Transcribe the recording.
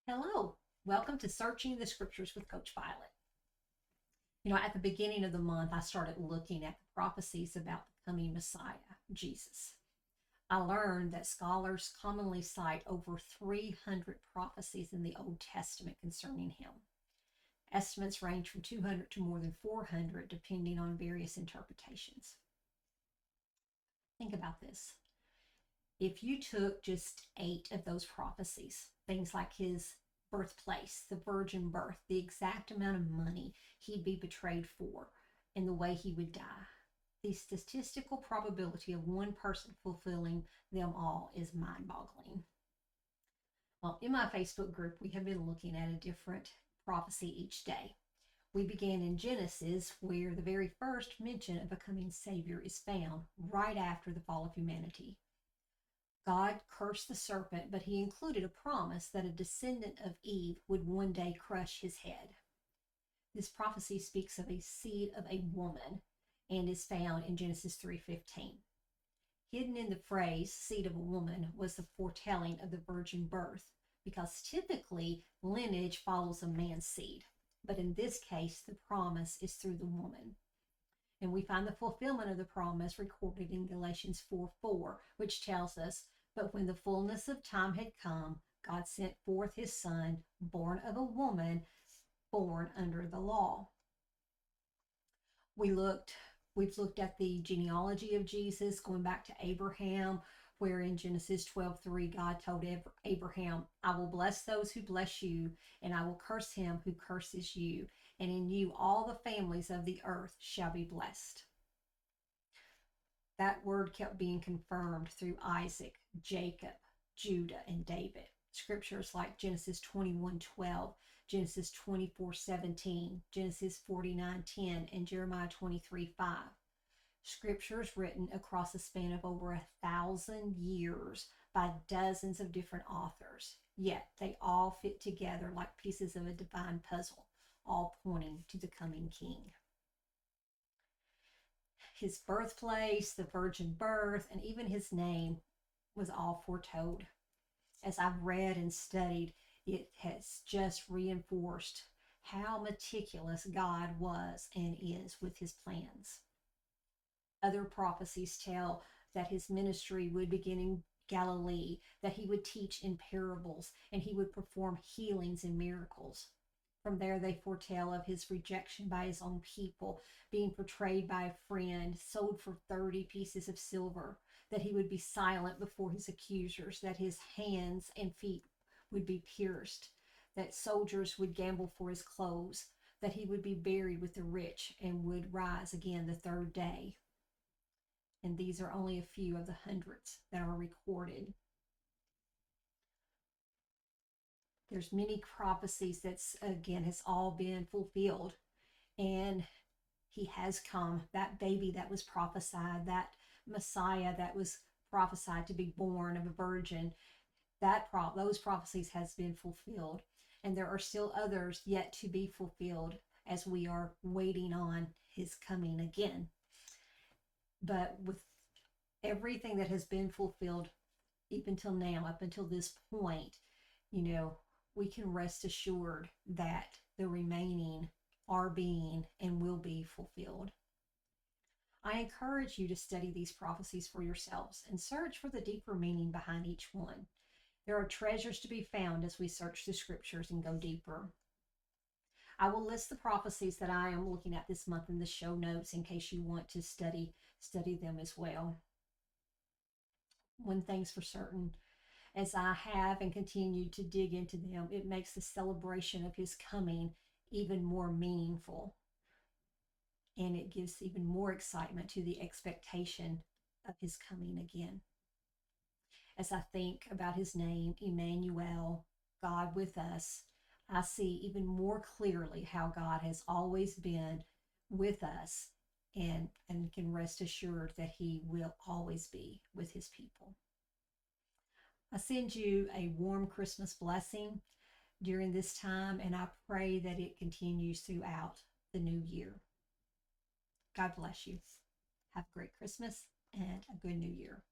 Hello, welcome to Searching the Scriptures with Coach Violet. At the beginning of the month, I started looking at the prophecies about the coming Messiah, Jesus. I learned that scholars commonly cite over 300 prophecies in the Old Testament concerning him. Estimates range from 200 to more than 400, depending on various interpretations. Think about this. If you took just 8 of those prophecies, things like his birthplace, the virgin birth, the exact amount of money he'd be betrayed for, and the way he would die, the statistical probability of one person fulfilling them all is mind-boggling. Well, in my Facebook group, we have been looking at a different prophecy each day. We began in Genesis, where the very first mention of a coming Savior is found right after the fall of humanity. God cursed the serpent, but he included a promise that a descendant of Eve would one day crush his head. This prophecy speaks of a seed of a woman and is found in Genesis 3:15. Hidden in the phrase seed of a woman was the foretelling of the virgin birth, because typically lineage follows a man's seed, but in this case the promise is through the woman. And we find the fulfillment of the promise recorded in Galatians 4:4, which tells us, "But when the fullness of time had come, God sent forth his Son, born of a woman, born under the law." We've looked at the genealogy of Jesus, going back to Abraham, where in Genesis 12:3, God told Abraham, "I will bless those who bless you, and I will curse him who curses you, and in you all the families of the earth shall be blessed." That word kept being confirmed through Isaac, Jacob, Judah, and David. Scriptures like Genesis 21:12, Genesis 24:17, Genesis 49:10, and Jeremiah 23:5. Scriptures written across a span of over 1,000 years by dozens of different authors, yet they all fit together like pieces of a divine puzzle, all pointing to the coming king. His birthplace, the virgin birth, and even his name was all foretold. As I've read and studied, it has just reinforced how meticulous God was and is with his plans. Other prophecies tell that his ministry would begin in Galilee, that he would teach in parables, and he would perform healings and miracles. From there, they foretell of his rejection by his own people, being portrayed by a friend, sold for 30 pieces of silver, that he would be silent before his accusers, that his hands and feet would be pierced, that soldiers would gamble for his clothes, that he would be buried with the rich and would rise again the third day. And these are only a few of the hundreds that are recorded. There's many prophecies that's, again, has all been fulfilled. And he has come, that baby that was prophesied, that Messiah that was prophesied to be born of a virgin, those prophecies has been fulfilled. And there are still others yet to be fulfilled as we are waiting on his coming again. But with everything that has been fulfilled, even till now, up until this point, we can rest assured that the remaining are being and will be fulfilled. I encourage you to study these prophecies for yourselves and search for the deeper meaning behind each one. There are treasures to be found as we search the scriptures and go deeper. I will list the prophecies that I am looking at this month in the show notes in case you want to study them as well. One thing's for certain, as I have and continue to dig into them, it makes the celebration of his coming even more meaningful. And it gives even more excitement to the expectation of his coming again. As I think about his name, Immanuel, God with us, I see even more clearly how God has always been with us and can rest assured that he will always be with his people. I send you a warm Christmas blessing during this time, and I pray that it continues throughout the new year. God bless you. Have a great Christmas and a good new year.